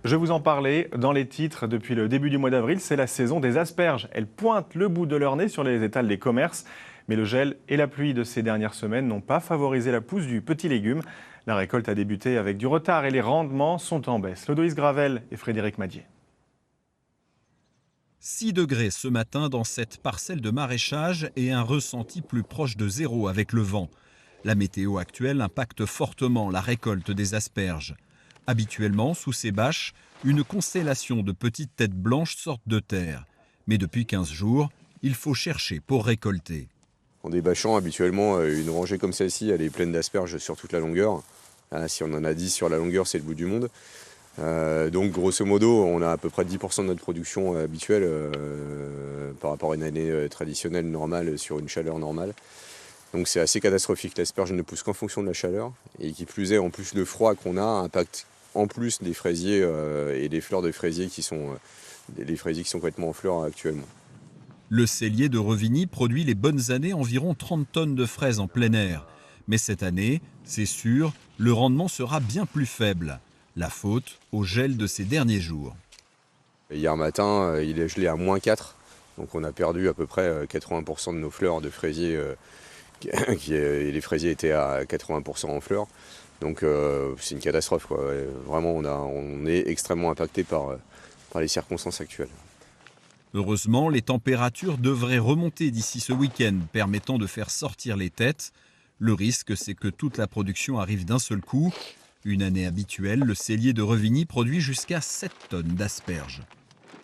Je vous en parlais dans les titres depuis le début du mois d'avril, c'est la saison des asperges. Elles pointent le bout de leur nez sur les étals des commerces. Mais le gel et la pluie de ces dernières semaines n'ont pas favorisé la pousse du petit légume. La récolte a débuté avec du retard et les rendements sont en baisse. Lodoïs Gravel et Frédéric Madier. 6 degrés ce matin dans cette parcelle de maraîchage et un ressenti plus proche de zéro avec le vent. La météo actuelle impacte fortement la récolte des asperges. Habituellement, sous ces bâches, une constellation de petites têtes blanches sortent de terre. Mais depuis 15 jours, il faut chercher pour récolter. En débâchant, habituellement, une rangée comme celle-ci, elle est pleine d'asperges sur toute la longueur. Si on en a 10 sur la longueur, c'est le bout du monde. Donc grosso modo, on a à peu près 10% de notre production habituelle par rapport à une année traditionnelle normale sur une chaleur normale. Donc c'est assez catastrophique. L'asperge ne pousse qu'en fonction de la chaleur. Et qui plus est, en plus le froid qu'on a impacte en plus les fraisiers et les fleurs de fraisiers qui sont les fraisiers qui sont complètement en fleurs actuellement. Le cellier de Revigny produit les bonnes années environ 30 tonnes de fraises en plein air. Mais cette année, c'est sûr, le rendement sera bien plus faible. La faute au gel de ces derniers jours. Hier matin, il est gelé à -4. Donc on a perdu à peu près 80% de nos fleurs de fraisiers. Et les fraisiers étaient à 80% en fleurs. Donc c'est une catastrophe, quoi. Vraiment, on est extrêmement impacté par les circonstances actuelles. Heureusement, les températures devraient remonter d'ici ce week-end, permettant de faire sortir les têtes. Le risque, c'est que toute la production arrive d'un seul coup. Une année habituelle, le cellier de Revigny produit jusqu'à 7 tonnes d'asperges.